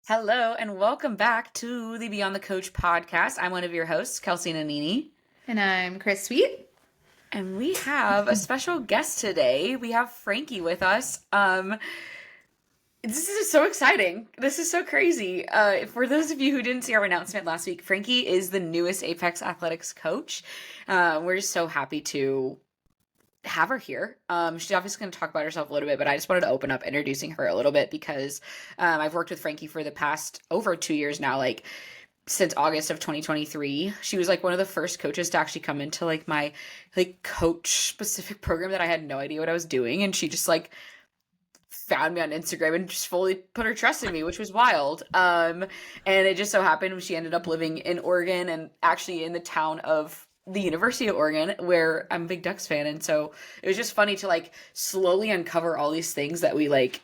Hello and welcome back to the Beyond the Coach podcast. I'm one of your hosts, Kelsey Nanini, And I'm Chris Sweet. and we have a special guest today. We have Frankie with us. This is so exciting. This is so crazy. For those of you who didn't see our announcement last week, Frankie is the newest Apex Athletics coach. We're just so happy to have her here. She's obviously going to talk about herself a little bit, but I just wanted to open up introducing her a little bit because I've worked with Frankie for the past over 2 years now, like since August of 2023. She was like one of the first coaches to actually come into like my like coach specific program that I had no idea what I was doing, and she just like found me on Instagram and just fully put her trust in me, which was wild. And it just so happened she ended up living in Oregon and actually in the town of the University of Oregon, where I'm a big Ducks fan. And so it was just funny to like slowly uncover all these things that we like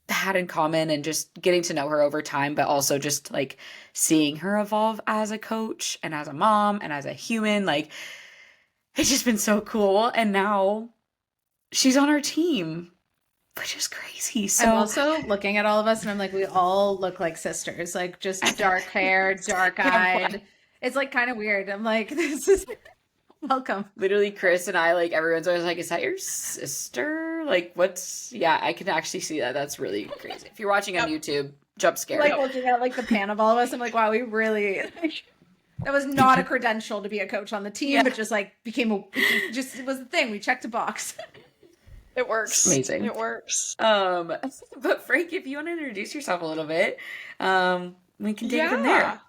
had in common and just getting to know her over time, but also just like seeing her evolve as a coach and as a mom and as a human. Like, it's just been so cool. And now she's on our team, which is crazy. So I'm also looking at all of us and I'm like, we all look like sisters, like just dark hair, dark eyed. It's like kind of weird. I'm like, this is welcome. literally Chris and I, like, everyone's always like, is that your sister? Like, yeah, I can actually see that. That's really crazy. If you're watching on YouTube, jump scare. Like looking at like the pan of all of us, I'm like, wow, we really, that was not a credential to be a coach on the team, but just like it was the thing. We checked a box. It works. Amazing. It works. But Frank, if you want to introduce yourself a little bit, we can take it from there.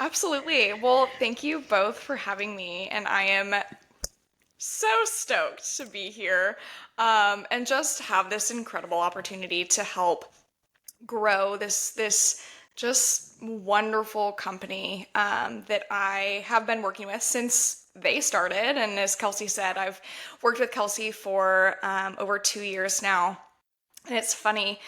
Absolutely. Well, thank you both for having me, and I am so stoked to be here, and just have this incredible opportunity to help grow this just wonderful company that I have been working with since they started. And as Kelsey said, I've worked with Kelsey for over 2 years now. And it's funny,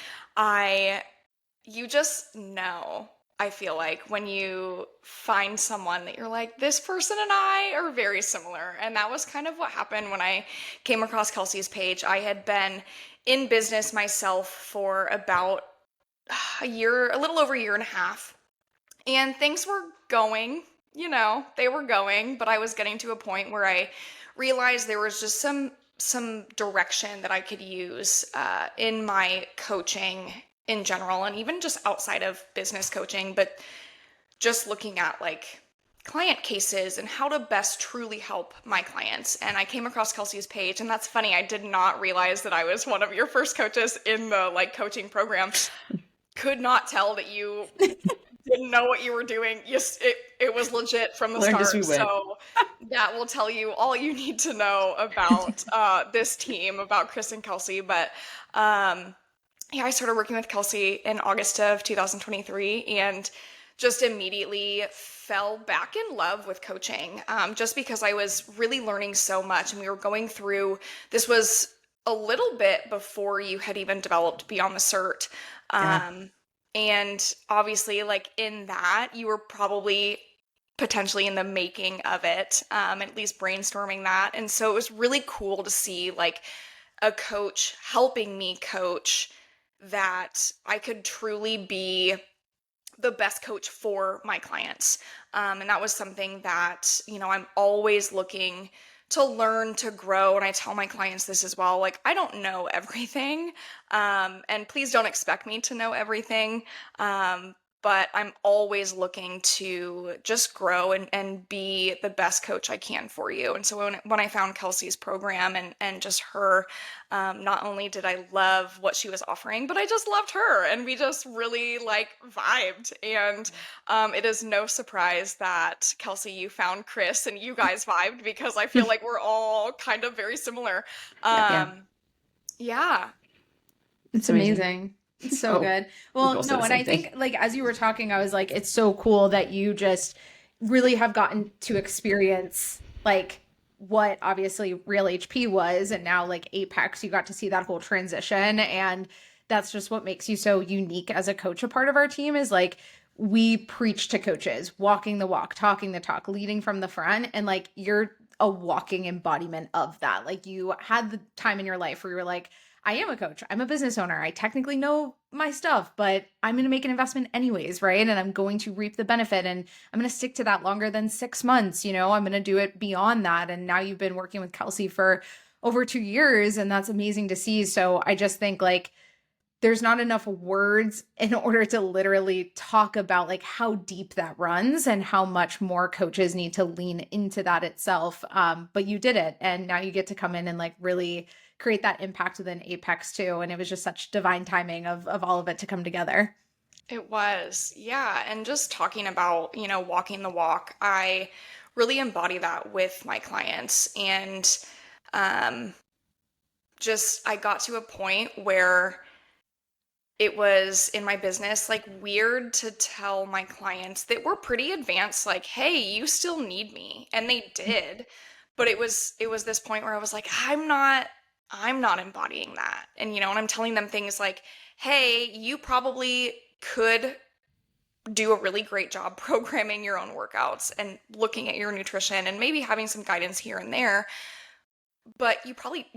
you just know, I feel like, when you find someone that you're like, this person and I are very similar. And that was kind of what happened when I came across Kelsey's page. I had been in business myself for about a little over a year and a half. And things were going, they were going, but I was getting to a point where I realized there was just some direction that I could use in my coaching in general, and even just outside of business coaching, but just looking at like client cases and how to best truly help my clients. And I came across Kelsey's page, and that's funny, I did not realize that I was one of your first coaches in the like coaching program. Could not tell that you didn't know what you were doing. Yes, it was legit from the start. So that will tell you all you need to know about this team, about Chris and Kelsey. But yeah, I started working with Kelsey in August of 2023 and just immediately fell back in love with coaching, just because I was really learning so much. And we were going through, this was a little bit before you had even developed Beyond the Cert. And obviously, like in that, you were probably potentially in the making of it, at least brainstorming that. And so it was really cool to see like a coach helping me coach, that I could truly be the best coach for my clients. And that was something that, I'm always looking to learn, to grow. And I tell my clients this as well, like, I don't know everything. And please don't expect me to know everything. But I'm always looking to just grow and be the best coach I can for you. And so when I found Kelsey's program and just her, not only did I love what she was offering, but I just loved her, and we just really like vibed. And it is no surprise that, Kelsey, you found Chris and you guys vibed, because I feel like we're all kind of very similar. Yeah. It's amazing. It's so good. Well, no, and I think like as you were talking, I was like, it's so cool that you just really have gotten to experience like what obviously Real HP was, and now like Apex, you got to see that whole transition. And that's just what makes you so unique as a coach. A part of our team is like, we preach to coaches, walking the walk, talking the talk, leading from the front. And like, you're a walking embodiment of that. Like, you had the time in your life where you were like, I am a coach. I'm a business owner. I technically know my stuff, but I'm going to make an investment anyways, right? And I'm going to reap the benefit, and I'm going to stick to that longer than 6 months. I'm going to do it beyond that. And now you've been working with Kelsey for over 2 years, and that's amazing to see. So I just think like there's not enough words in order to literally talk about like how deep that runs and how much more coaches need to lean into that itself. But you did it, and now you get to come in and like really create that impact within Apex too. And it was just such divine timing of all of it to come together. It was, yeah. And just talking about, walking the walk, I really embody that with my clients. And just I got to a point where it was in my business like weird to tell my clients that were pretty advanced, like, hey, you still need me. And they did. But it was this point where I was like, I'm not embodying that. And and I'm telling them things like, hey, you probably could do a really great job programming your own workouts and looking at your nutrition and maybe having some guidance here and there, but you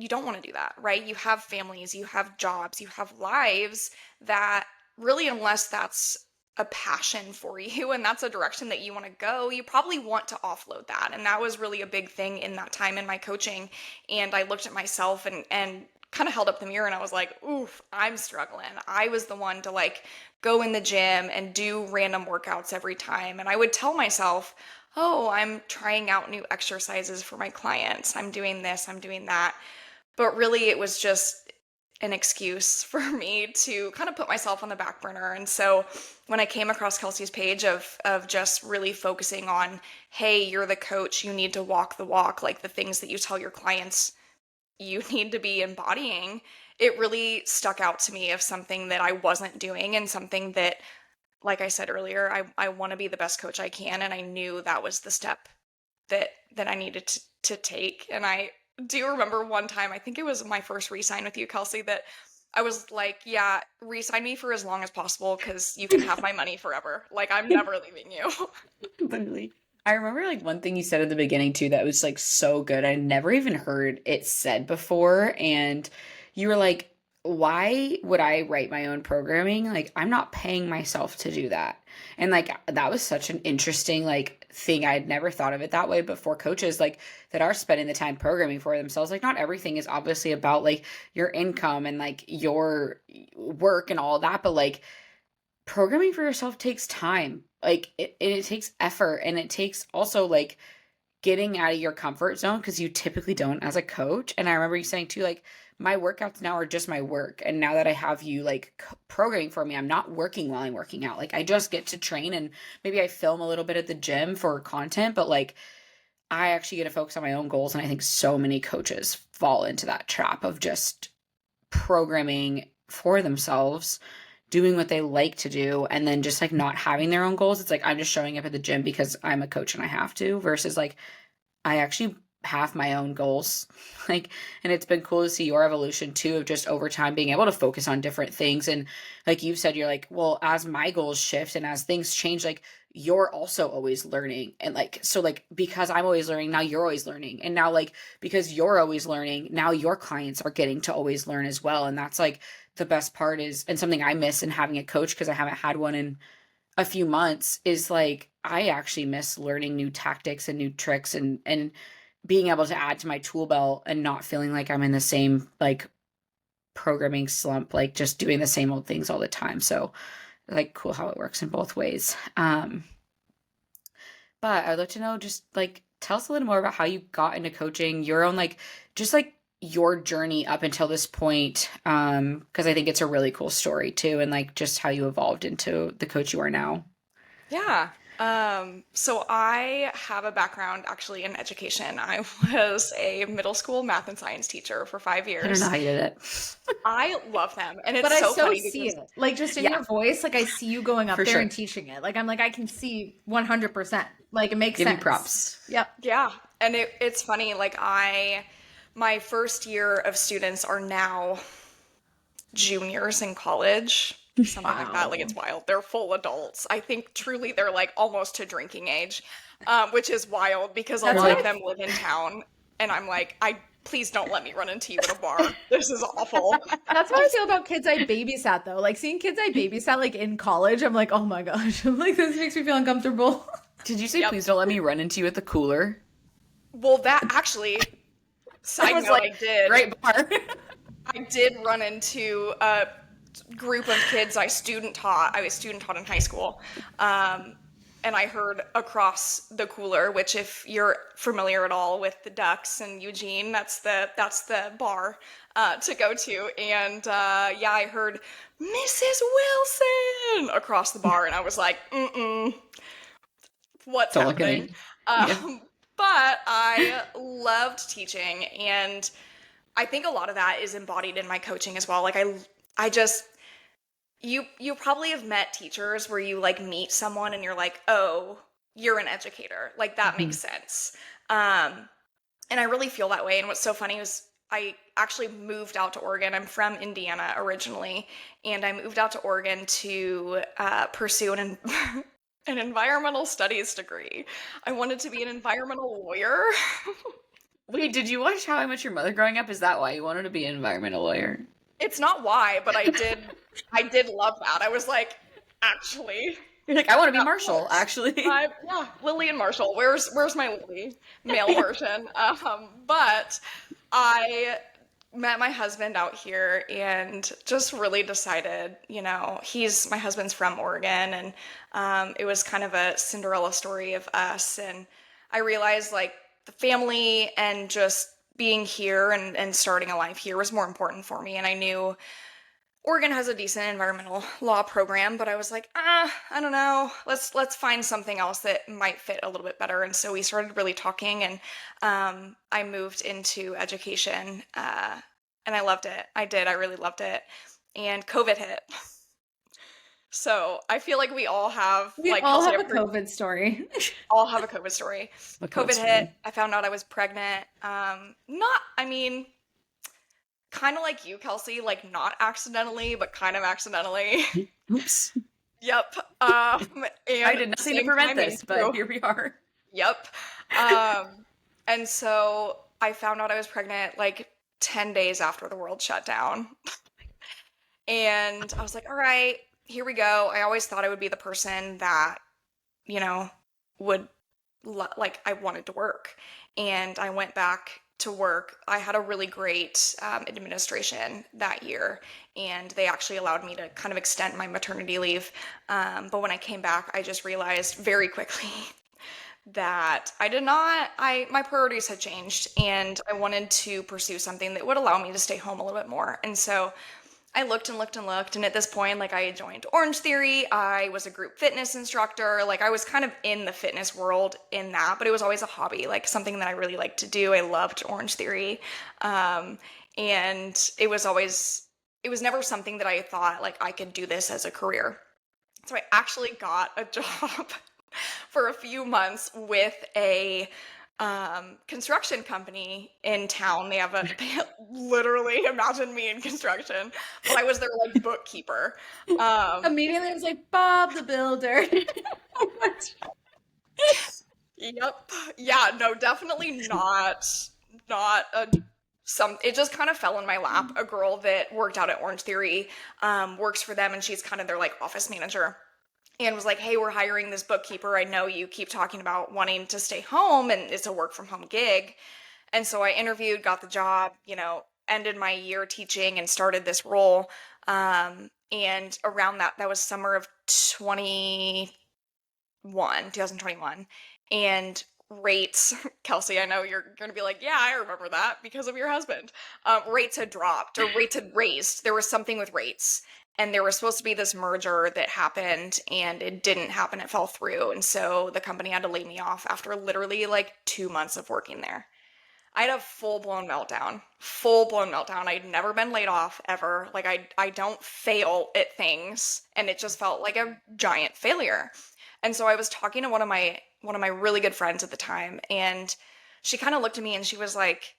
don't want to do that, right? You have families, you have jobs, you have lives that really, unless that's a passion for you and that's a direction that you want to go, you probably want to offload that. And that was really a big thing in that time in my coaching. And I looked at myself and kind of held up the mirror, and I was like, oof, I'm struggling. I was the one to like go in the gym and do random workouts every time. And I would tell myself, oh, I'm trying out new exercises for my clients. I'm doing this, I'm doing that. But really, it was just an excuse for me to kind of put myself on the back burner. And so when I came across Kelsey's page of just really focusing on, hey, you're the coach, you need to walk the walk, like the things that you tell your clients you need to be embodying, it really stuck out to me of something that I wasn't doing, and something that, like I said earlier, I want to be the best coach I can. And I knew that was the step that I needed to take. And I do remember one time, I think it was my first re-sign with you, Kelsey, that I was like, yeah, re-sign me for as long as possible because you can have my money forever. Like, I'm never leaving you. Literally. I remember like one thing you said at the beginning too that was like so good. I never even heard it said before. And you were like, why would I write my own programming? Like, I'm not paying myself to do that. And like that was such an interesting like thing. I'd never thought of it that way. But for coaches like that are spending the time programming for themselves, like not everything is obviously about like your income and like your work and all that, but like programming for yourself takes time. Like it takes effort, and it takes also like getting out of your comfort zone because you typically don't as a coach. And I remember you saying too, like my workouts now are just my work. And now that I have you like programming for me, I'm not working while I'm working out. Like I just get to train, and maybe I film a little bit at the gym for content, but like I actually get to focus on my own goals. And I think so many coaches fall into that trap of just programming for themselves, doing what they like to do, and then just like not having their own goals. It's like I'm just showing up at the gym because I'm a coach and I have to, versus like I actually have my own goals. Like, and it's been cool to see your evolution too, of just over time being able to focus on different things. And like you've said, you're like, well, as my goals shift and as things change, like you're also always learning. And like, so like, because I'm always learning, now you're always learning. And now like, because you're always learning, now your clients are getting to always learn as well. And that's like the best part is, and something I miss in having a coach, because I haven't had one in a few months, is like, I actually miss learning new tactics and new tricks, and being able to add to my tool belt and not feeling like I'm in the same like programming slump, like just doing the same old things all the time. So like cool how it works in both ways. But I'd love to know, just like tell us a little more about how you got into coaching, your own like just like your journey up until this point. Because I think it's a really cool story too, and like just how you evolved into the coach you are now. Yeah. So I have a background actually in education. I was a middle school math and science teacher for 5 years. I don't know how you did it. I love them. And it's but so I so funny see because it. Like just in your voice, like I see you going up For there sure. and teaching it. Like I'm like, I can see 100%. Like it makes Give sense. you props. Yep. yeah. And it's funny, like my first year of students are now juniors in college, something like that. Like it's wild. They're full adults. I think truly they're like almost to drinking age, which is wild because a That's lot what of them live in town. And I'm like, please don't let me run into you at a bar. This is awful. That's how I feel about kids I babysat, though. Like, seeing kids I babysat, like, in college, I'm like, oh my gosh. I'm like, this makes me feel uncomfortable. Did you say, please don't let me run into you at the cooler? Well, that actually, side note, like, I did. Great bar. I did run into a group of kids I was student taught in high school. And I heard across the cooler, which if you're familiar at all with the Ducks in Eugene, that's the bar to go to. And yeah, I heard Mrs. Wilson across the bar, and I was like, what's happening? But I loved teaching, and I think a lot of that is embodied in my coaching as well. Like I just, you probably have met teachers where you like meet someone and you're like, oh, you're an educator. Like that makes sense. And I really feel that way. And what's so funny was I actually moved out to Oregon. I'm from Indiana originally, and I moved out to Oregon to pursue an environmental studies degree. I wanted to be an environmental lawyer. Wait, did you watch How I Met Your Mother growing up? Is that why you wanted to be an environmental lawyer? It's not why, but I did love that. I was like, actually. You're like, I want to be Marshall, actually. Yeah, Lily and Marshall. Where's my Lily? Male version. But I met my husband out here and just really decided, my husband's from Oregon, and it was kind of a Cinderella story of us. And I realized like the family and just being here and starting a life here was more important for me. And I knew Oregon has a decent environmental law program, but I was like, I don't know. Let's find something else that might fit a little bit better. And so we started really talking, and I moved into education, and I loved it. I really loved it. And COVID hit. So I feel like we all have a COVID story. All have a COVID story. COVID hit. I found out I was pregnant. Kind of like you, Kelsey, like not accidentally, but kind of accidentally. Oops. Yep. And I did nothing to prevent this, but here we are. Yep. And so I found out I was pregnant like 10 days after the world shut down. And I was like, all right, here we go. I always thought I would be the person that, would I wanted to work. And I went back to work. I had a really great administration that year, and they actually allowed me to kind of extend my maternity leave. But when I came back, I just realized very quickly that my priorities had changed, and I wanted to pursue something that would allow me to stay home a little bit more. And so I looked and looked and looked, and at this point, like, I had joined Orange Theory, I was a group fitness instructor, like, I was kind of in the fitness world in that, but it was always a hobby, like, something that I really liked to do. I loved Orange Theory, and it was never something that I thought, like, I could do this as a career. So I actually got a job for a few months with a construction company in town. They literally, imagine me in construction, but I was their like bookkeeper. Immediately I was like, Bob the Builder. Yep. Yeah, no, definitely not it just kind of fell in my lap. A girl that worked out at Orange Theory works for them, and she's kind of their like office manager. And was like, hey, we're hiring this bookkeeper. I know you keep talking about wanting to stay home, and it's a work from home gig. And so I interviewed, got the job, ended my year teaching and started this role. And around that was summer of 2021. And rates, Kelsey, I know you're going to be like, yeah, I remember that because of your husband. Rates had dropped, or rates had raised. There was something with rates. And there was supposed to be this merger that happened, and it didn't happen. It fell through. And so the company had to lay me off after literally like 2 months of working there. I had a full-blown meltdown. I'd never been laid off ever. Like I don't fail at things, and it just felt like a giant failure. And so I was talking to one of my really good friends at the time, and she kind of looked at me and she was like,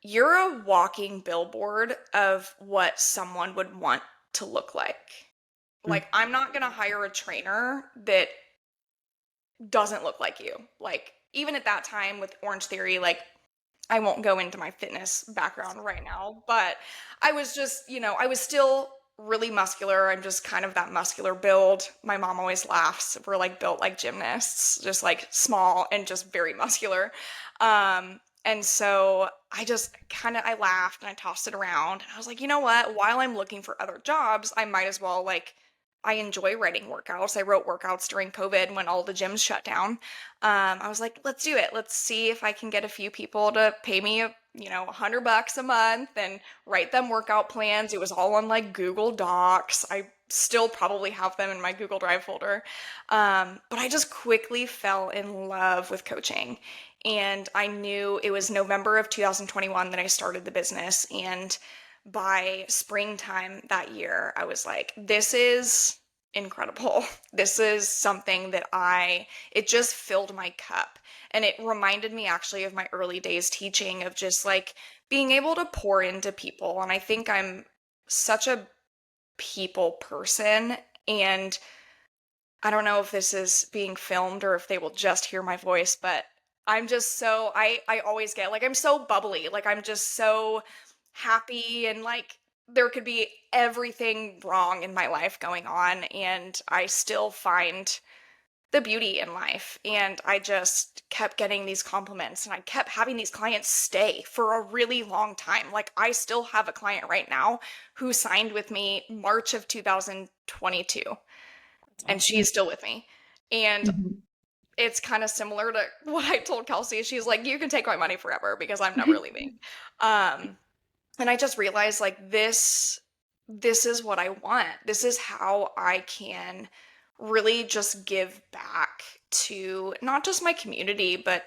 you're a walking billboard of what someone would want to look like. Like, I'm not gonna hire a trainer that doesn't look like you. Like, even at that time with Orange Theory, like, I won't go into my fitness background right now, but I was just, I was still really muscular. I'm just kind of that muscular build. My mom always laughs. We're like built like gymnasts, just like small and just very muscular. And so I just I laughed and I tossed it around. And I was like, you know what? While I'm looking for other jobs, I might as well I enjoy writing workouts. I wrote workouts during COVID when all the gyms shut down. I was like, let's do it. Let's see if I can get a few people to pay me, $100 a month and write them workout plans. It was all on like Google Docs. I still probably have them in my Google Drive folder. But I just quickly fell in love with coaching. And I knew it was November of 2021 that I started the business. And by springtime that year, I was like, this is incredible. This is something that it just filled my cup. And it reminded me actually of my early days teaching, of just like being able to pour into people. And I think I'm such a people person. And I don't know if this is being filmed or if they will just hear my voice, but I'm just I always get like, I'm so bubbly. Like, I'm just so happy, and like there could be everything wrong in my life going on, and I still find the beauty in life. And I just kept getting these compliments, and I kept having these clients stay for a really long time. Like, I still have a client right now who signed with me March of 2022, and she's still with me. And it's kind of similar to what I told Kelsey. She's like, you can take my money forever because I'm never leaving. And I just realized like this is what I want. This is how I can really just give back to not just my community, but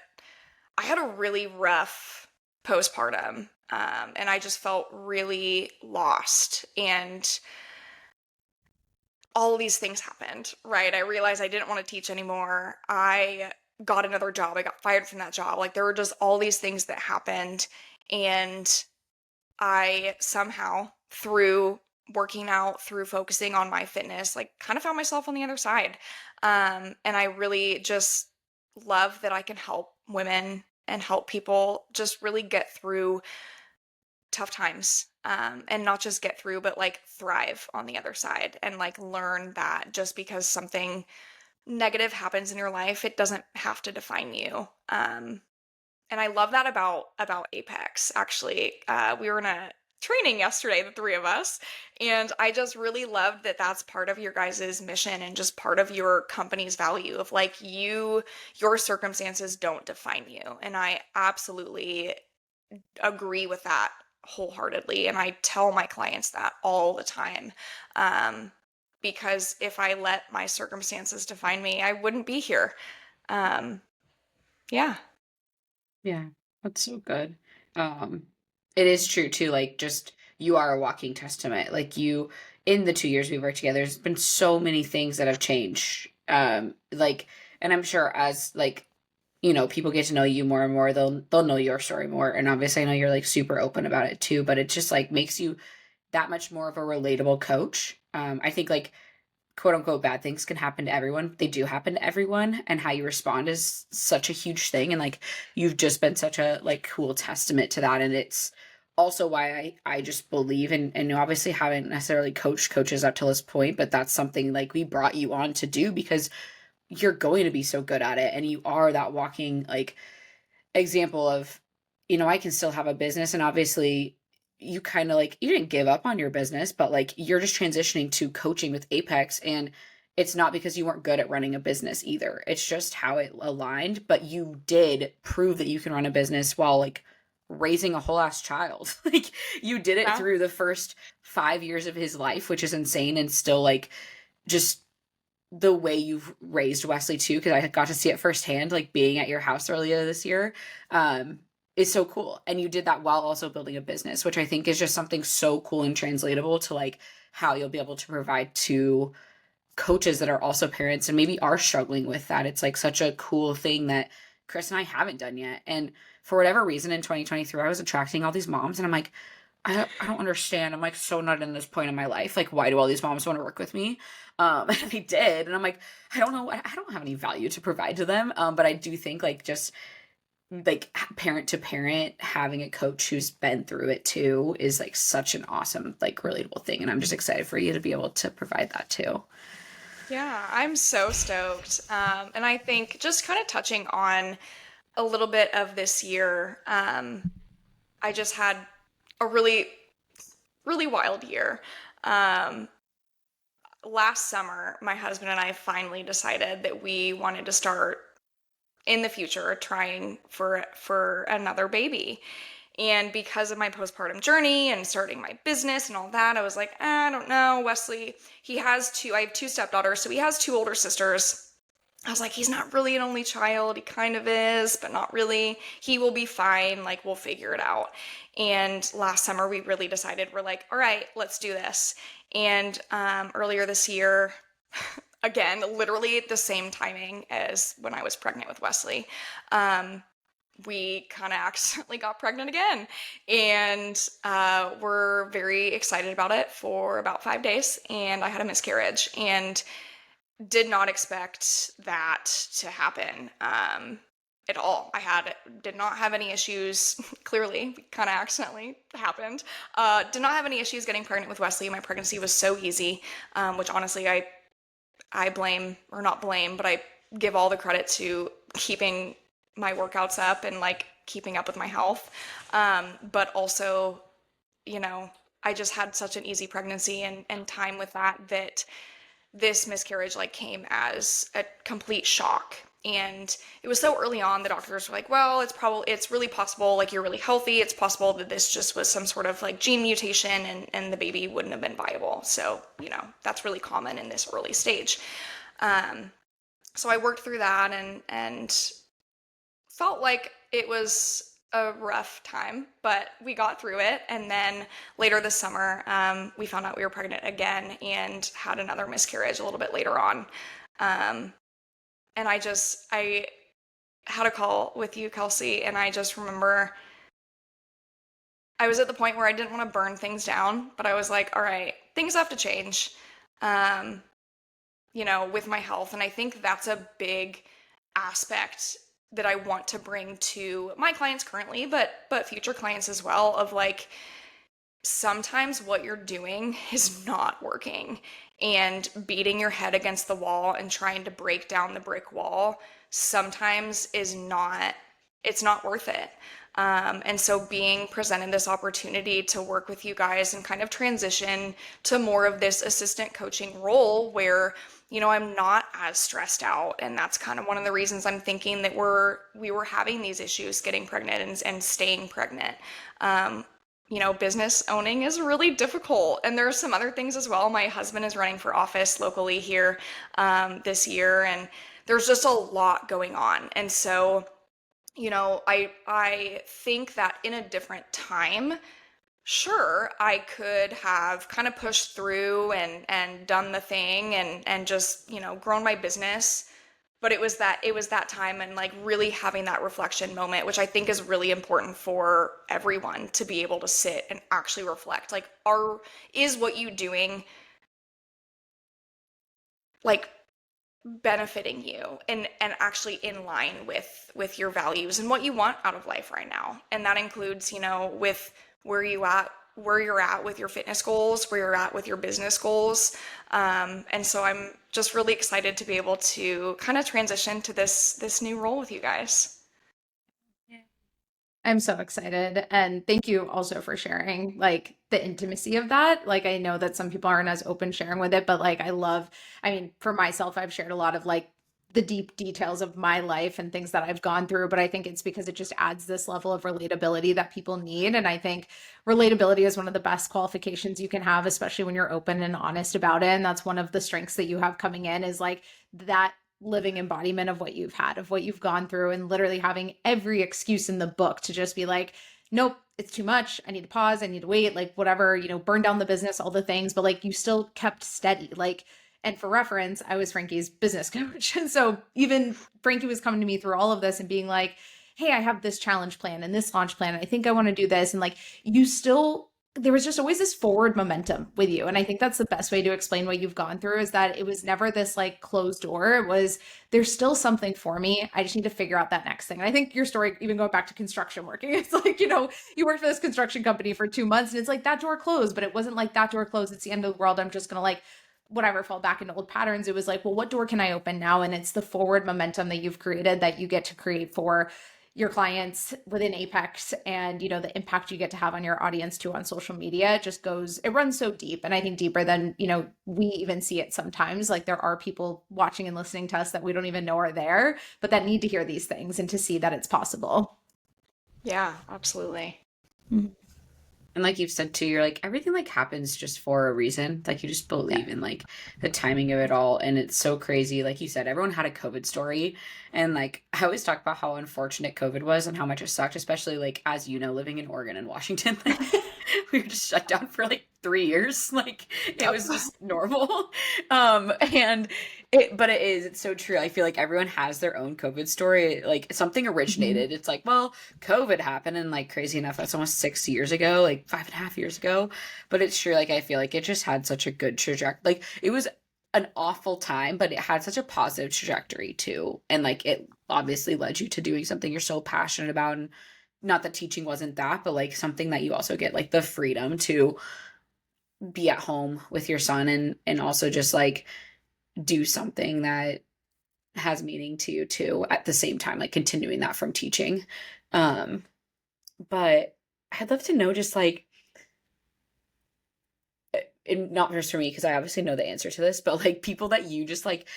I had a really rough postpartum. And I just felt really lost. And all these things happened, right? I realized I didn't want to teach anymore. I got another job. I got fired from that job. Like, there were just all these things that happened. And I somehow, through working out, through focusing on my fitness, like kind of found myself on the other side. And I really just love that I can help women and help people just really get through tough times, and not just get through, but like thrive on the other side, and like learn that just because something negative happens in your life, it doesn't have to define you. And I love that about Apex. Actually, we were in a training yesterday, the three of us, and I just really loved that that's part of your guys' mission and just part of your company's value of like your circumstances don't define you. And I absolutely agree with that wholeheartedly, and I tell my clients that all the time, because if I let my circumstances define me, I wouldn't be here. Yeah. Yeah, that's so good. It is true too, like just you are a walking testament. Like you, in the 2 years we've worked together, there's been so many things that have changed. Like, and I'm sure as like, people get to know you more and more, they'll know your story more. And obviously I know you're like super open about it too, but it just like makes you that much more of a relatable coach. I think like quote unquote bad things can happen to everyone. They do happen to everyone, and how you respond is such a huge thing. And like you've just been such a like cool testament to that. And it's also why I just believe and obviously haven't necessarily coached coaches up till this point, but that's something like we brought you on to do because you're going to be so good at it, and you are that walking like example of, I can still have a business. And obviously you kind of like, you didn't give up on your business, but like you're just transitioning to coaching with Apex. And it's not because you weren't good at running a business either. It's just how it aligned. But you did prove that you can run a business while like raising a whole ass child. Like you did it through the first 5 years of his life, which is insane. And still like just the way you've raised Wesley too, because I got to see it firsthand, like being at your house earlier this year, is so cool. And you did that while also building a business, which I think is just something so cool and translatable to like how you'll be able to provide to coaches that are also parents and maybe are struggling with that. It's like such a cool thing that Chris and I haven't done yet. And for whatever reason in 2023, I was attracting all these moms, and I'm like, I don't understand. I'm like so not in this point in my life. Like, why do all these moms want to work with me? And they did. And I'm like, I don't know. I don't have any value to provide to them. But I do think like just like parent to parent, having a coach who's been through it too is like such an awesome, like relatable thing. And I'm just excited for you to be able to provide that too. Yeah, I'm so stoked. And I think just kind of touching on a little bit of this year, I just had a really, really wild year. Um, Last summer, my husband and I finally decided that we wanted to start in the future trying for another baby. And because of my postpartum journey and starting my business and all that, I was like, I don't know. Wesley, I have two stepdaughters, so he has two older sisters. I was like, he's not really an only child. He kind of is, but not really. He will be fine. Like, we'll figure it out. And last summer, we really decided, we're like, all right, let's do this. And earlier this year, again, literally the same timing as when I was pregnant with Wesley, we kind of accidentally got pregnant again. And we're very excited about it for about 5 days. And I had a miscarriage and did not expect that to happen at all. Did not have any issues. Clearly, kind of accidentally happened. Did not have any issues getting pregnant with Wesley. My pregnancy was so easy, which honestly I blame, or not blame, but I give all the credit to keeping my workouts up and like keeping up with my health. But also, you know, I just had such an easy pregnancy and time with that this miscarriage like came as a complete shock. And it was so early on, the doctors were like, well, it's really possible, like you're really healthy. It's possible that this just was some sort of like gene mutation and the baby wouldn't have been viable. So, you know, that's really common in this early stage. So I worked through that and felt like it was a rough time, but we got through it. And then later this summer, we found out we were pregnant again and had another miscarriage a little bit later on. And I had a call with you, Kelsey, and I just remember I was at the point where I didn't want to burn things down, but I was like, all right, things have to change, you know, with my health. And I think that's a big aspect that I want to bring to my clients currently, but future clients as well, of like, sometimes what you're doing is not working, and beating your head against the wall and trying to break down the brick wall sometimes it's not worth it. And so being presented this opportunity to work with you guys and kind of transition to more of this assistant coaching role where, you know, I'm not as stressed out. And that's kind of one of the reasons I'm thinking that we were having these issues getting pregnant and staying pregnant. You know, business owning is really difficult. And there are some other things as well. My husband is running for office locally here this year, and there's just a lot going on. And so, you know, I think that in a different time, sure, I could have kind of pushed through and done the thing and just, you know, grown my business. But it was that time and like really having that reflection moment, which I think is really important for everyone to be able to sit and actually reflect. Like, is what you doing like benefiting you and actually in line with your values and what you want out of life right now? And that includes, you know, with where you're at with your fitness goals, where you're at with your business goals. And so I'm just really excited to be able to kind of transition to this new role with you guys. I'm so excited. And thank you also for sharing like the intimacy of that. Like, I know that some people aren't as open sharing with it, but like, I mean, for myself, I've shared a lot of like the deep details of my life and things that I've gone through, but I think it's because it just adds this level of relatability that people need. And I think relatability is one of the best qualifications you can have, especially when you're open and honest about it. And that's one of the strengths that you have coming in, is like that living embodiment of what you've had, of what you've gone through, and literally having every excuse in the book to just be like, nope, it's too much. I need to pause. I need to wait, like whatever, you know, burn down the business, all the things, but like you still kept steady. Like, and for reference, I was Frankie's business coach. And so even Frankie was coming to me through all of this and being like, hey, I have this challenge plan and this launch plan. I think I want to do this. And like, you still there was just always this forward momentum with you. And I think that's the best way to explain what you've gone through, is that it was never this like closed door. It was, there's still something for me. I just need to figure out that next thing. And I think your story, even going back to construction working, it's like, you know, you worked for this construction company for 2 months and it's like that door closed, but it wasn't like that door closed, it's the end of the world, I'm just going to like whatever, fall back into old patterns. It was like, well, what door can I open now? And it's the forward momentum that you've created that you get to create for your clients within Apex, and you know the impact you get to have on your audience too on social media. It just goes, it runs so deep, and I think deeper than, you know, we even see it sometimes. Like there are people watching and listening to us that we don't even know are there, but that need to hear these things and to see that it's possible. Yeah, absolutely. Mm-hmm. And like you've said too, you're like, everything like happens just for a reason. Like you just believe in like the timing of it all. And it's so crazy. Like you said, everyone had a COVID story. And like I always talk about how unfortunate COVID was and how much it sucked, especially like, as you know, living in Oregon and Washington. Like we were just shut down for like 3 years. Like it was just normal. But it's so true. I feel like everyone has their own COVID story. Like something originated. It's like, well, COVID happened, and like crazy enough, that's almost 6 years ago, like 5.5 years ago. But it's true. Like I feel like it just had such a good trajectory. Like it was an awful time, but it had such a positive trajectory too. And like it obviously led you to doing something you're so passionate about. And not that teaching wasn't that, but like something that you also get like the freedom to be at home with your son, and also just like do something that has meaning to you too at the same time, like continuing that from teaching. But I'd love to know just like, and not just for me, because I obviously know the answer to this, but like people that you just like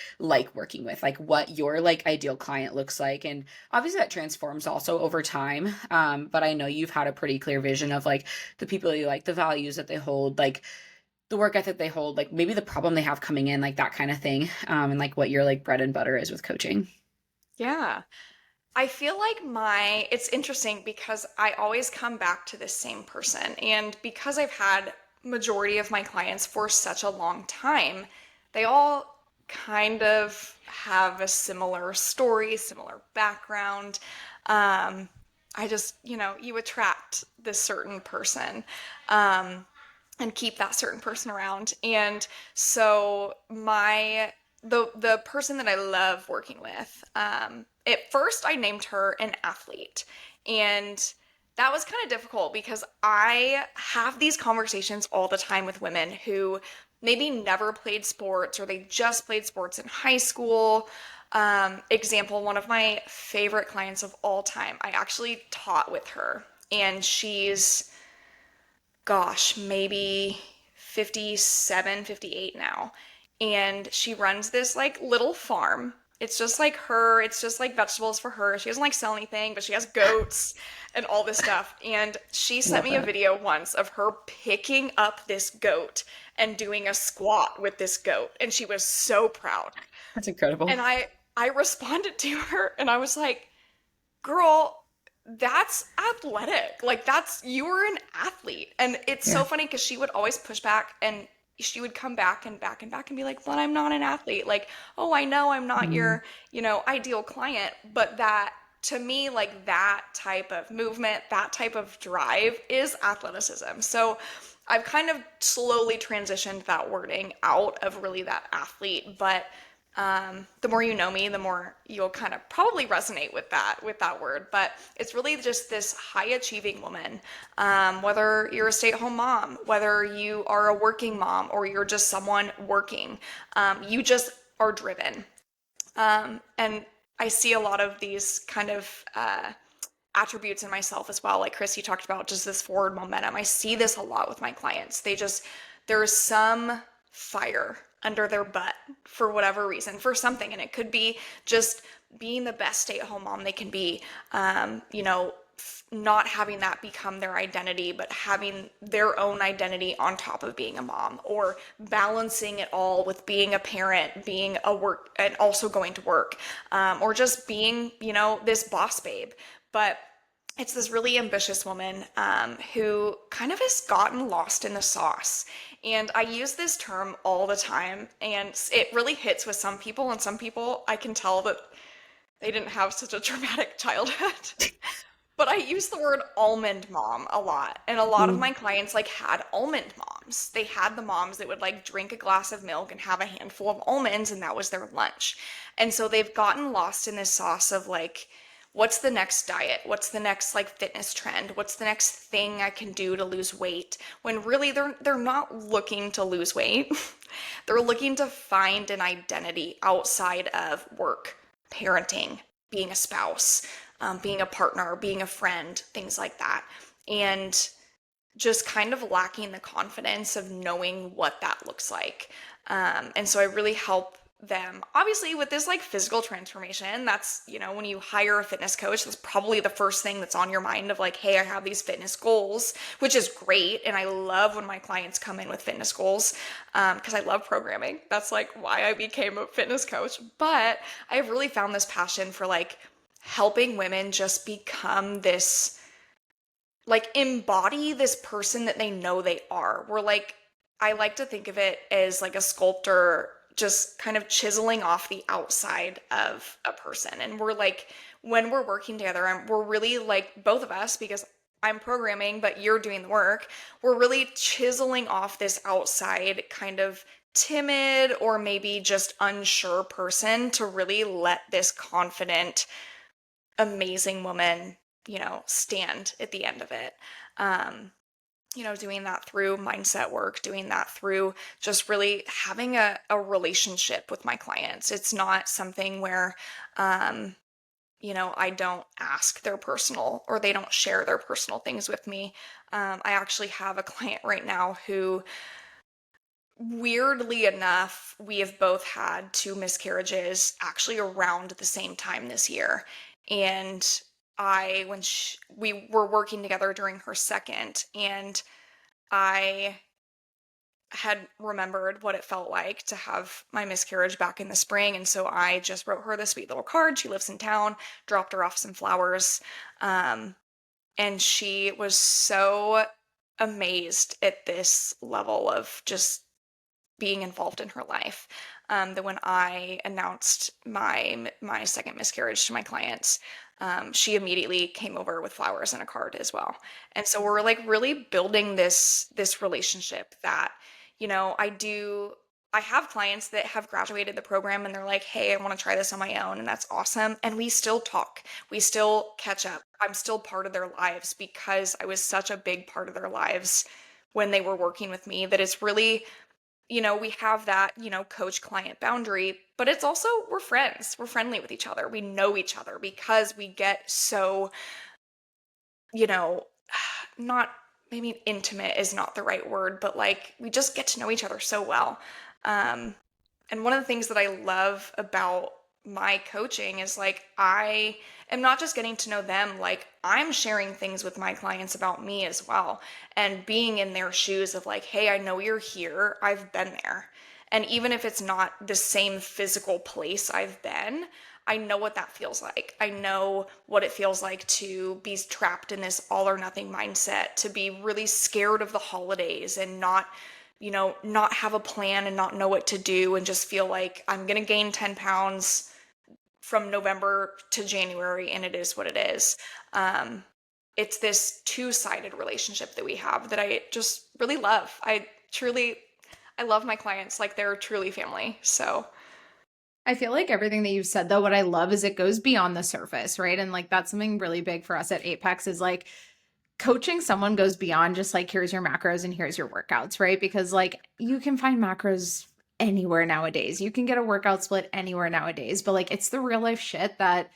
working with, like what your like ideal client looks like. And obviously that transforms also over time. But I know you've had a pretty clear vision of like the people you like, the values that they hold, like the work ethic they hold, like maybe the problem they have coming in, like that kind of thing. And like what your like bread and butter is with coaching. Yeah. I feel like it's interesting because I always come back to this same person. And because I've had majority of my clients for such a long time, they all kind of have a similar story, similar background. I just, you attract this certain person. And keep that certain person around. And so the person that I love working with, at first I named her an athlete. And that was kind of difficult because I have these conversations all the time with women who maybe never played sports, or they just played sports in high school. Example, one of my favorite clients of all time, I actually taught with her, and she's, gosh, maybe 57, 58 now. And she runs this like little farm. It's just like her, it's just like vegetables for her. She doesn't like sell anything, but she has goats and all this stuff. And she sent me a video once of her picking up this goat and doing a squat with this goat. And she was so proud. That's incredible. And I responded to her and I was like, girl, that's athletic. Like you're an athlete. And it's so funny because she would always push back, and she would come back and back and back and be like, but I'm not an athlete. Like, oh, I know I'm not your, ideal client. But that, to me, like that type of movement, that type of drive is athleticism. So I've kind of slowly transitioned that wording out of really that athlete. But the more you know me, the more you'll kind of probably resonate with that word. But it's really just this high achieving woman, whether you're a stay-at-home mom, whether you are a working mom, or you're just someone working, you just are driven. And I see a lot of these kind of attributes in myself as well. Like Chris, you talked about just this forward momentum. I see this a lot with my clients. There's some fire under their butt for whatever reason, for something. And it could be just being the best stay-at-home mom they can be, not having that become their identity, but having their own identity on top of being a mom, or balancing it all with being a parent, being a work, and also going to work, or just being, this boss babe. But it's this really ambitious woman who kind of has gotten lost in the sauce. And I use this term all the time, and it really hits with some people, and some people I can tell that they didn't have such a traumatic childhood. but I use the word almond mom a lot. And a lot of my clients like had almond moms. They had the moms that would like drink a glass of milk and have a handful of almonds, and that was their lunch. And so they've gotten lost in this sauce of like, what's the next diet? What's the next like fitness trend? What's the next thing I can do to lose weight? When really they're not looking to lose weight. They're looking to find an identity outside of work, parenting, being a spouse, being a partner, being a friend, things like that. And just kind of lacking the confidence of knowing what that looks like. And so I really help them obviously with this like physical transformation. That's, you know, when you hire a fitness coach, that's probably the first thing that's on your mind of like, hey, I have these fitness goals, which is great. And I love when my clients come in with fitness goals, because I love programming. That's like why I became a fitness coach. But I've really found this passion for like helping women just become this, like embody this person that they know they are. We're like, I like to think of it as like a sculptor just kind of chiseling off the outside of a person. And we're like, when we're working together, we're really like both of us, because I'm programming, but you're doing the work. We're really chiseling off this outside kind of timid or maybe just unsure person to really let this confident, amazing woman, you know, stand at the end of it. You know, doing that through mindset work, doing that through just really having a relationship with my clients. It's not something where, you know, I don't ask their personal or they don't share their personal things with me. I actually have a client right now who, weirdly enough, we have both had two miscarriages actually around the same time this year. And we were working together during her second, and I had remembered what it felt like to have my miscarriage back in the spring. And so I just wrote her this sweet little card. She lives in town, dropped her off some flowers. And she was so amazed at this level of just being involved in her life, that when I announced my second miscarriage to my clients, she immediately came over with flowers and a card as well. And so we're like really building this relationship that, you know, I have clients that have graduated the program and they're like, hey, I want to try this on my own. And that's awesome. And we still talk, we still catch up. I'm still part of their lives because I was such a big part of their lives when they were working with me, that it's really, you know, we have that, you know, coach client boundary, but it's also, we're friends. We're friendly with each other. We know each other because we get so, you know, not, maybe intimate is not the right word, but like we just get to know each other so well. And one of the things that I love about my coaching is like, I am not just getting to know them, like I'm sharing things with my clients about me as well, and being in their shoes of like, hey, I know you're here, I've been there. And even if it's not the same physical place I've been, I know what that feels like. I know what it feels like to be trapped in this all or nothing mindset, to be really scared of the holidays and not, you know, not have a plan and not know what to do and just feel like I'm going to gain 10 pounds from November to January, and it is what it is. It's this two-sided relationship that we have that I just really love. I love my clients like they're truly family. So I feel like everything that you've said, though, what I love is it goes beyond the surface, right? And like that's something really big for us at Apex is like coaching someone goes beyond just like, here's your macros and here's your workouts, right? Because like you can find macros anywhere nowadays. You can get a workout split anywhere nowadays, but like it's the real life shit that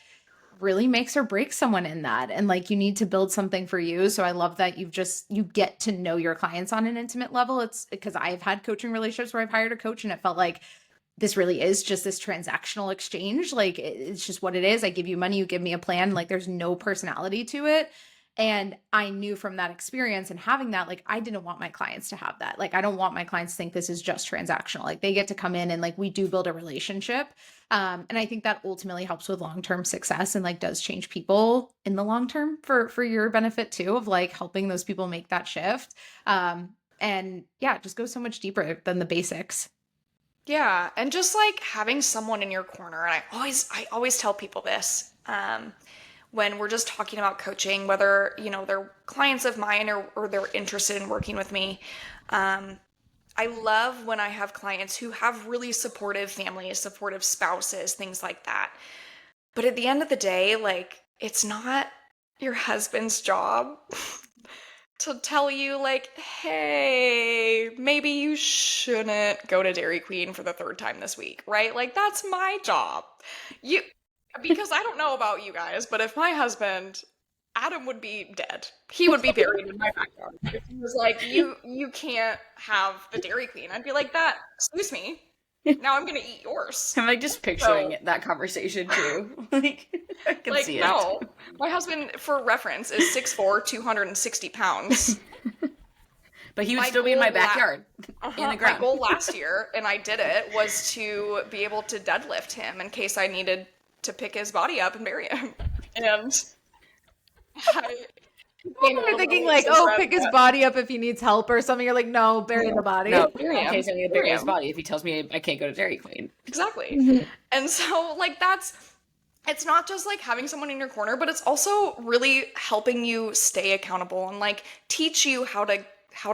really makes or breaks someone in that. And like you need to build something for you. So I love that you get to know your clients on an intimate level. It's because I've had coaching relationships where I've hired a coach and it felt like this really is just this transactional exchange. Like it's just what it is. I give you money, you give me a plan. Like there's no personality to it. And I knew from that experience and having that, like, I didn't want my clients to have that. Like, I don't want my clients to think this is just transactional. Like they get to come in and like, we do build a relationship. And I think that ultimately helps with long-term success and like does change people in the long term for your benefit too, of like helping those people make that shift. And yeah, it just goes so much deeper than the basics. yeah, and just like having someone in your corner, and I always tell people this, when we're just talking about coaching, whether, they're clients of mine or they're interested in working with me. I love when I have clients who have really supportive families, supportive spouses, things like that. But at the end of the day, like, it's not your husband's job to tell you, like, hey, maybe you shouldn't go to Dairy Queen for the third time this week, right? Like, that's my job. Because I don't know about you guys, but if my husband, Adam, would be dead, he would be buried in my backyard. If he was like, you can't have the Dairy Queen, I'd be like, excuse me, now I'm gonna eat yours. I'm like just picturing that conversation too. Like, I can see it. No, my husband, for reference, is 6'4", 260 pounds. But he would still be in my backyard, in the ground. My goal last year, and I did it, was to be able to deadlift him in case I needed to pick his body up and bury him. And you're thinking like, pick his body up if he needs help or something. You're like, no, bury the body. No, in case I need to bury his body if he tells me I can't go to Dairy Queen. Exactly. Mm-hmm. And so, like, it's not just like having someone in your corner, but it's also really helping you stay accountable and like teach you how to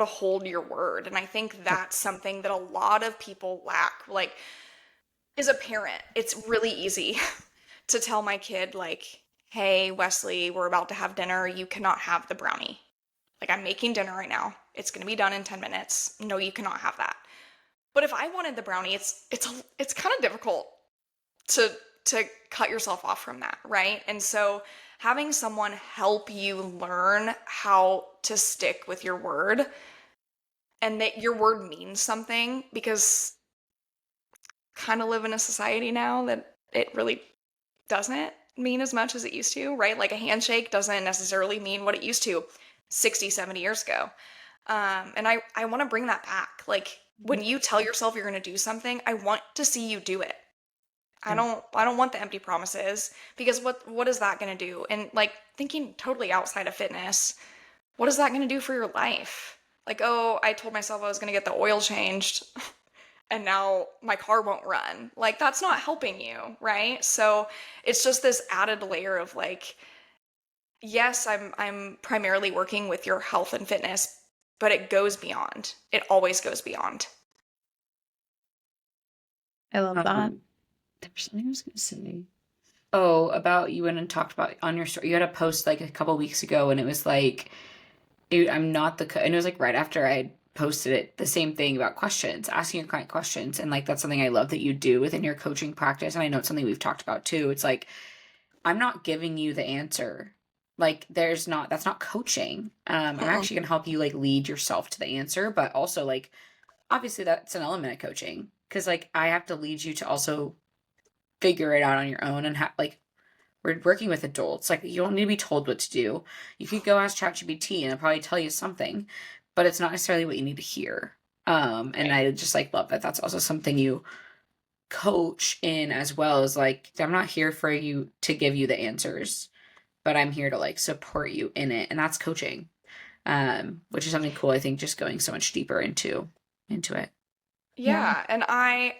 hold your word. And I think that's something that a lot of people lack. Like, as a parent, it's really easy to tell my kid, like, hey, Wesley, we're about to have dinner. You cannot have the brownie. Like, I'm making dinner right now. It's going to be done in 10 minutes. No, you cannot have that. But if I wanted the brownie, it's kind of difficult to cut yourself off from that, right? And so having someone help you learn how to stick with your word and that your word means something, because kind of live in a society now that it really doesn't mean as much as it used to, right? Like, a handshake doesn't necessarily mean what it used to 60, 70 years ago. And I want to bring that back. Like, when you tell yourself you're going to do something, I want to see you do it. I don't want the empty promises, because what is that going to do? And like, thinking totally outside of fitness, what is that going to do for your life? Like, oh, I told myself I was going to get the oil changed and now my car won't run. Like, that's not helping you, right? So it's just this added layer of like, yes, I'm primarily working with your health and fitness, but it goes beyond. It always goes beyond. I love that. There was something I was going to say. Oh, about you went and talked about on your story. You had a post like a couple weeks ago, and it was like, I'm not the and it was like right after I posted it, the same thing about questions, asking your client questions. And like, that's something I love that you do within your coaching practice. And I know it's something we've talked about too. It's like, I'm not giving you the answer. Like, that's not coaching. I'm actually going to help you like lead yourself to the answer, but also like, obviously that's an element of coaching, because like, I have to lead you to also figure it out on your own. And like, we're working with adults. Like, you don't need to be told what to do. You could go ask ChatGPT and it'll probably tell you something, but it's not necessarily what you need to hear. And I just like love that. That's also something you coach in, as well as like, I'm not here for you to give you the answers, but I'm here to like support you in it. And that's coaching, which is something cool. I think just going so much deeper into it. Yeah. And I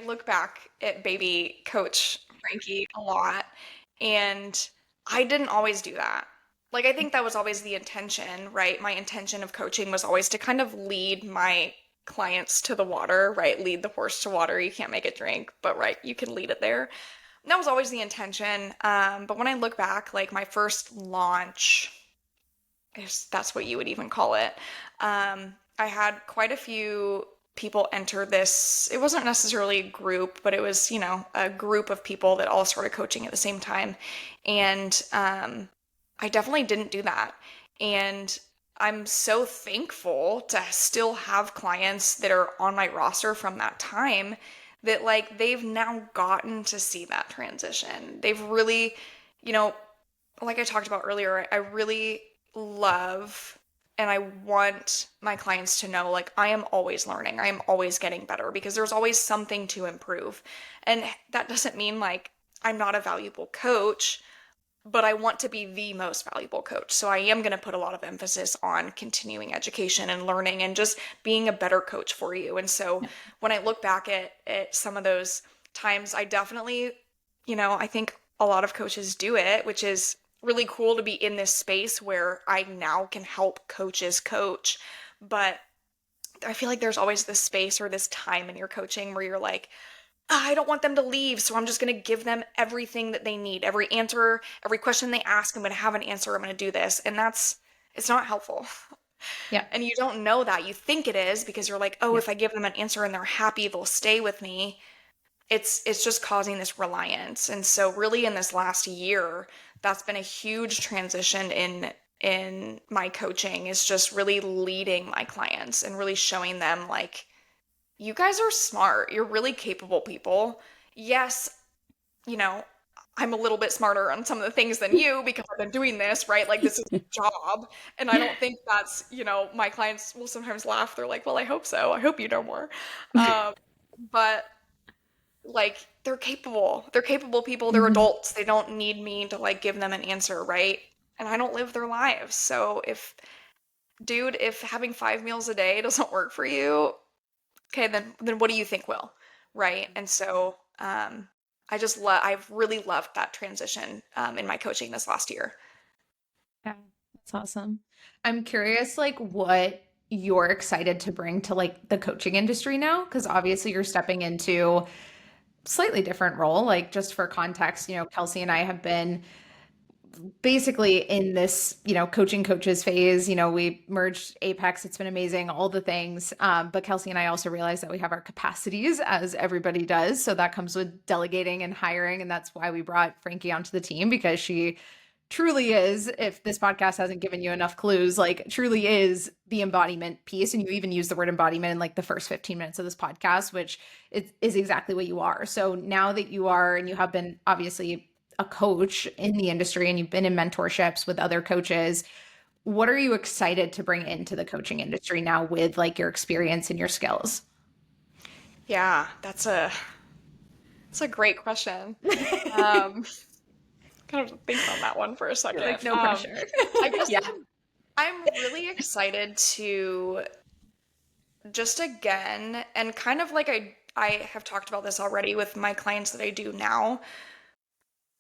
look back at baby coach Frankie a lot, and I didn't always do that. Like, I think that was always the intention, right? My intention of coaching was always to kind of lead my clients to the water, right? Lead the horse to water. You can't make it drink, but right, you can lead it there. And that was always the intention. But when I look back, like my first launch, if that's what you would even call it, I had quite a few people enter this. It wasn't necessarily a group, but it was, a group of people that all started coaching at the same time. And I definitely didn't do that. And I'm so thankful to still have clients that are on my roster from that time that like they've now gotten to see that transition. They've really, like I talked about earlier, I really love and I want my clients to know, like, I am always learning. I am always getting better, because there's always something to improve. And that doesn't mean like I'm not a valuable coach, but I want to be the most valuable coach. So I am going to put a lot of emphasis on continuing education and learning and just being a better coach for you. And so when I look back at some of those times, I definitely, I think a lot of coaches do it, which is really cool to be in this space where I now can help coaches coach. But I feel like there's always this space or this time in your coaching where you're like, I don't want them to leave, so I'm just going to give them everything that they need. Every answer, every question they ask, I'm going to have an answer. I'm going to do this. And it's not helpful. Yeah. And you don't know that. You think it is because you're like, oh, Yeah. if I give them an answer and they're happy, they'll stay with me. It's just causing this reliance. And so really in this last year, that's been a huge transition in my coaching, is just really leading my clients and really showing them like, you guys are smart. You're really capable people. Yes, you know, I'm a little bit smarter on some of the things than you because I've been doing this, right? Like, this is a job. And I don't think that's, my clients will sometimes laugh. They're like, well, I hope so. I hope you know more. But like, they're capable. They're capable people. They're adults. They don't need me to like give them an answer, right? And I don't live their lives. So if having 5 meals a day doesn't work for you, okay, then what do you think will? Right? And so I've really loved that transition in my coaching this last year. Yeah, that's awesome. I'm curious, like, what you're excited to bring to like the coaching industry now, because obviously you're stepping into slightly different role. Like, just for context, Kelsey and I have been basically in this, coaching coaches phase. We merged Apex. It's been amazing, all the things. But Kelsey and I also realized that we have our capacities, as everybody does. So that comes with delegating and hiring. And that's why we brought Frankie onto the team, because she truly is, if this podcast hasn't given you enough clues, like, truly is the embodiment piece. And you even use the word embodiment in like the first 15 minutes of this podcast, which is exactly what you are. So now that you are, and you have been obviously a coach in the industry and you've been in mentorships with other coaches, what are you excited to bring into the coaching industry now with like your experience and your skills? Yeah, that's a great question. Kind of think on that one for a second. Like, no pressure. I guess Yeah. I'm really excited to just again, and kind of like I have talked about this already with my clients that I do now,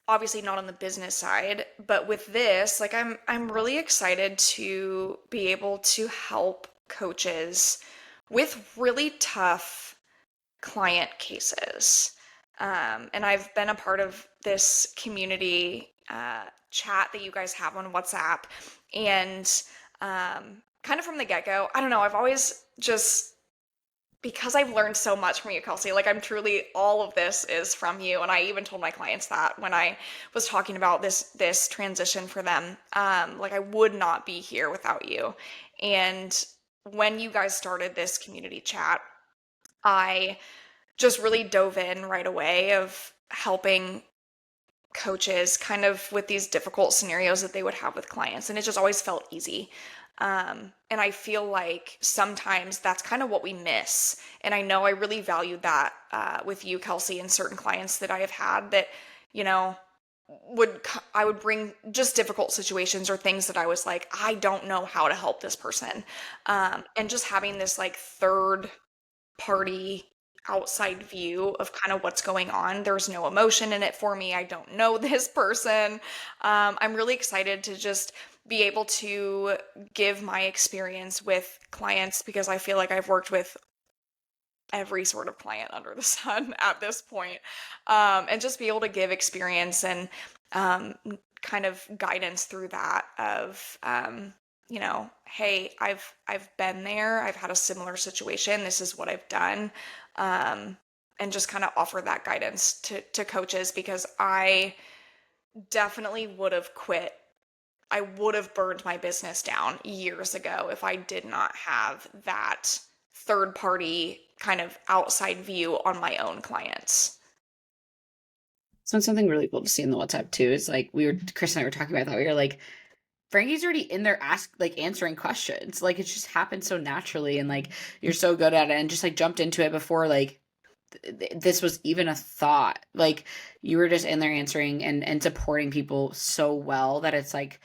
obviously not on the business side, but with this, like, I'm really excited to be able to help coaches with really tough client cases. And I've been a part of this community chat that you guys have on WhatsApp. And kind of from the get-go, I don't know, I've always just, because I've learned so much from you, Kelsey, like, I'm truly, all of this is from you. And I even told my clients that when I was talking about this transition for them, like, I would not be here without you. And when you guys started this community chat, I just really dove in right away of helping coaches kind of with these difficult scenarios that they would have with clients. And it just always felt easy. And I feel like sometimes that's kind of what we miss. And I know I really valued that with you, Kelsey, and certain clients that I have had that, I would bring just difficult situations or things that I was like, I don't know how to help this person. And just having this like third party outside view of kind of what's going on. There's no emotion in it for me. I don't know this person. I'm really excited to just be able to give my experience with clients, because I feel like I've worked with every sort of client under the sun at this point. And just be able to give experience and kind of guidance through that of, hey, I've been there. I've had a similar situation. This is what I've done. And just kind of offer that guidance to coaches, because I definitely would have quit. I would have burned my business down years ago if I did not have that third party kind of outside view on my own clients. So it's something really cool to see in the WhatsApp too is like Chris and I were talking about that. We were like, Frankie's already in there answering questions. Like, it just happened so naturally, and like, you're so good at it, and just like jumped into it before like this was even a thought. Like, you were just in there answering and supporting people so well that it's like,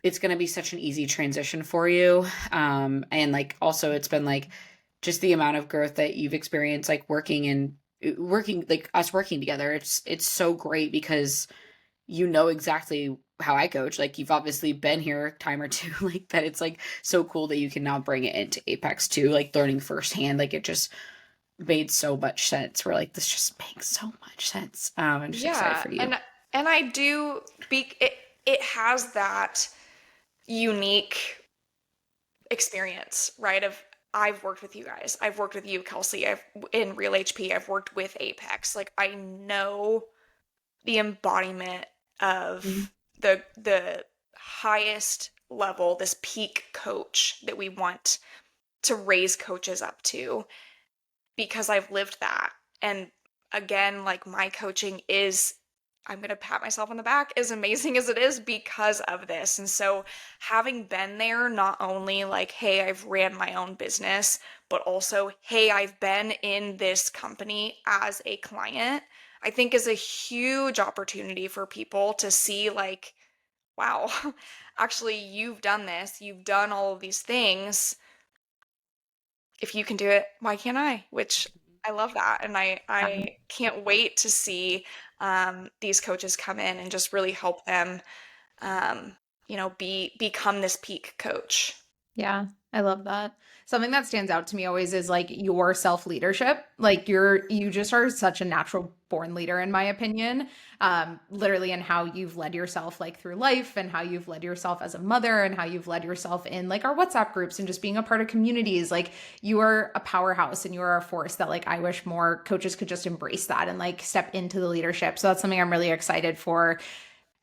it's going to be such an easy transition for you. And like, also it's been like just the amount of growth that you've experienced, like working like us working together. It's so great because you know exactly how I coach, like you've obviously been here a time or two, like that it's like so cool that you can now bring it into Apex too, like learning firsthand. Like it just made so much sense. We're like, this just makes so much sense. I'm just excited Yeah, for you. and I do it has that unique experience, right? Of I've worked with you guys. I've worked with you, Kelsey. I've in Real HP. I've worked with Apex. Like I know the embodiment of the highest level, this peak coach that we want to raise coaches up to because I've lived that. And again, like my coaching is, I'm going to pat myself on the back, as amazing as it is because of this. And so having been there, not only like, hey, I've ran my own business, but also, hey, I've been in this company as a client, I think is a huge opportunity for people to see like, wow, actually, you've done this, you've done all of these things. If you can do it, why can't I? Which I love that. And I can't wait to see these coaches come in and just really help them, become this peak coach. Yeah, I love that. Something that stands out to me always is like your self-leadership. Like you just are such a natural born leader in my opinion. Literally in how you've led yourself like through life and how you've led yourself as a mother and how you've led yourself in like our WhatsApp groups and just being a part of communities. Like you are a powerhouse and you are a force that like I wish more coaches could just embrace that and like step into the leadership. So that's something I'm really excited for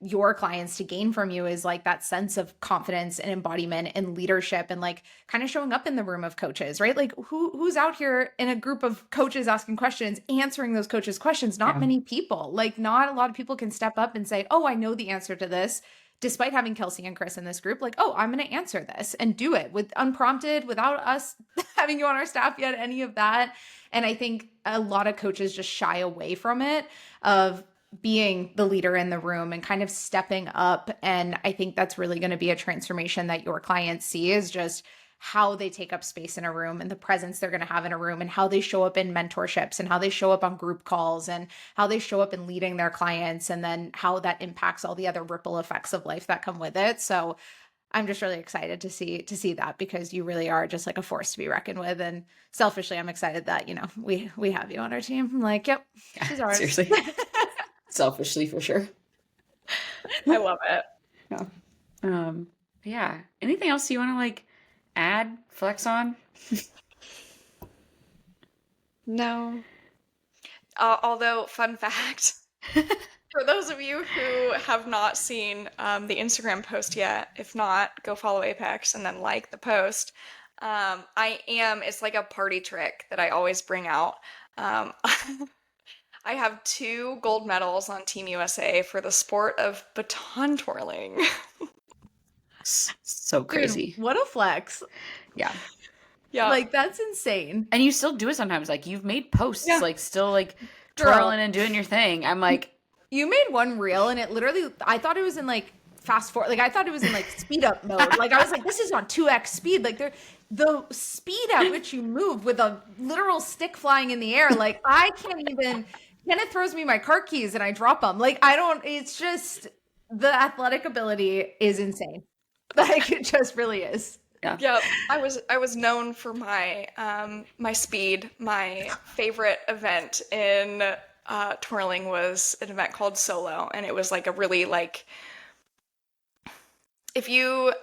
your clients to gain from you is like that sense of confidence and embodiment and leadership and like kind of showing up in the room of coaches, right? Like who's out here in a group of coaches asking questions, answering those coaches' questions? Not many people. Like not a lot of people can step up and say, "Oh, I know the answer to this." Despite having Kelsey and Chris in this group, like, "Oh, I'm going to answer this and do it with unprompted without us having you on our staff yet, any of that." And I think a lot of coaches just shy away from it of being the leader in the room and kind of stepping up. And I think that's really going to be a transformation that your clients see is just how they take up space in a room and the presence they're going to have in a room and how they show up in mentorships and how they show up on group calls and how they show up in leading their clients and then how that impacts all the other ripple effects of life that come with it. So I'm just really excited to see that because you really are just like a force to be reckoned with. And selfishly, I'm excited that, we have you on our team. I'm like, yep, she's ours. Seriously. Selfishly for sure. I love it. Yeah. Anything else you want to like add, flex on? No. Although, fun fact, for those of you who have not seen the Instagram post yet, if not, go follow Apex and then like the post. It's like a party trick that I always bring out. I have 2 gold medals on Team USA for the sport of baton twirling. So crazy. Dude, what a flex. Yeah. Yeah. Like that's insane. And you still do it sometimes. Like you've made posts, like still like twirling and doing your thing. I'm like, you made one reel and it literally, I thought it was in like fast forward. Like I thought it was in like speed up mode. Like I was like, this is on 2x speed. Like the speed at which you move with a literal stick flying in the air. Like I can't even, Kenneth throws me my car keys and I drop them. Like it's just, the athletic ability is insane. Like it just really is. Yeah. I was known for my my speed. My favorite event in twirling was an event called Solo, and it was like a really like, if you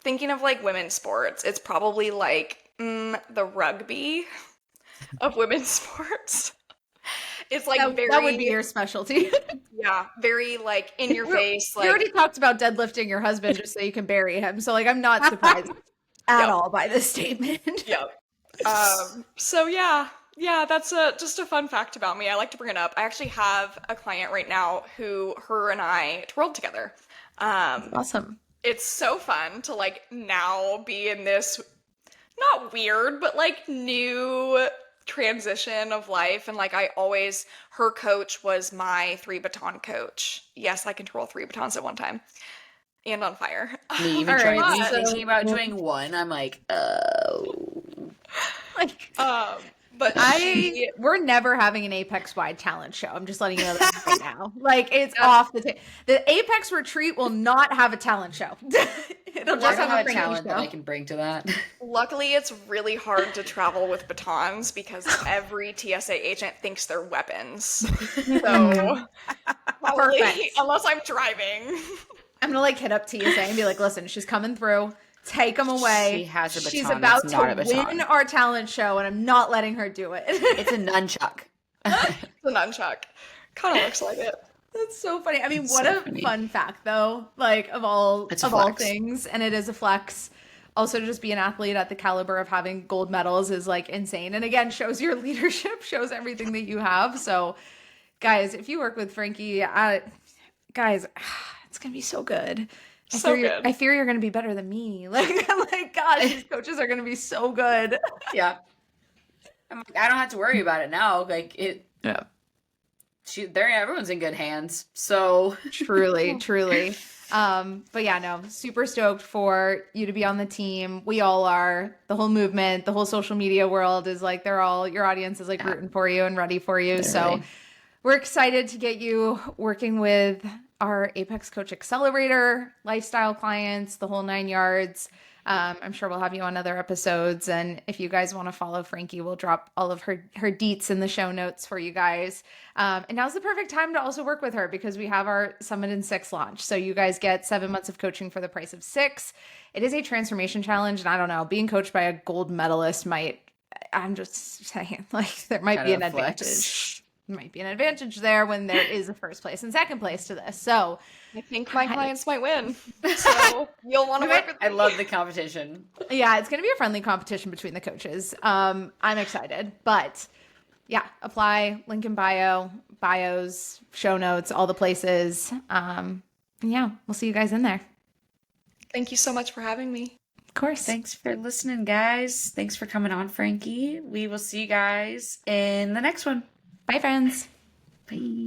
thinking of like women's sports, it's probably like the rugby of women's sports. It's like that would be your specialty. Yeah, very like in your face. Like you already talked about deadlifting your husband just so you can bury him. So like I'm not surprised at all by this statement. Yep. So yeah, that's just a fun fact about me. I like to bring it up. I actually have a client right now who her and I twirled together. Awesome. It's so fun to like now be in this not weird, but like new transition of life. And like her coach was my 3 baton coach. Yes, I can twirl 3 batons at one time and on fire. Me even thinking about doing one, I'm like, oh. Like But we're never having an Apex wide talent show. I'm just letting you know that right now. Like, it's off the table. The Apex retreat will not have a talent show. It'll just have a talent that I can bring to that. Luckily, it's really hard to travel with batons because every TSA agent thinks they're weapons. So, probably, unless I'm driving. I'm gonna like hit up TSA and be like, listen, she's coming through. Take them away. She has a baton. She's about to win our talent show, and I'm not letting her do it. It's a nunchuck. It's a nunchuck. Kind of looks like it. That's so funny. I mean, what a fun fact, though. Like, of all things, and it is a flex. Also, to just be an athlete at the caliber of having gold medals is like insane. And again, shows your leadership, shows everything that you have. So, guys, if you work with Frankie, guys, it's gonna be so good. I fear you're going to be better than me. Like, gosh, these coaches are going to be so good. Yeah. I'm like, I don't have to worry about it now. Like, everyone's in good hands. So truly. But yeah, no, super stoked for you to be on the team. We all are. The whole movement, the whole social media world is like, your audience is like rooting for you and ready for you. So we're excited to get you working with our Apex Coach Accelerator, lifestyle clients, the whole 9 yards. I'm sure we'll have you on other episodes. And if you guys want to follow Frankie, we'll drop all of her deets in the show notes for you guys. And now's the perfect time to also work with her because we have our Summit in 6 launch. So you guys get 7 months of coaching for the price of 6. It is a transformation challenge. And I don't know, being coached by a gold medalist I'm just saying, like, there might be an advantage. Might be an advantage there when there is a first place and second place to this. So I think my clients might win. So you'll want to work with me. I love the competition. Yeah, it's going to be a friendly competition between the coaches. I'm excited. But yeah, apply, link in bios, show notes, all the places. Yeah, we'll see you guys in there. Thank you so much for having me. Of course. Thanks for listening, guys. Thanks for coming on, Frankie. We will see you guys in the next one. Bye, friends. Bye.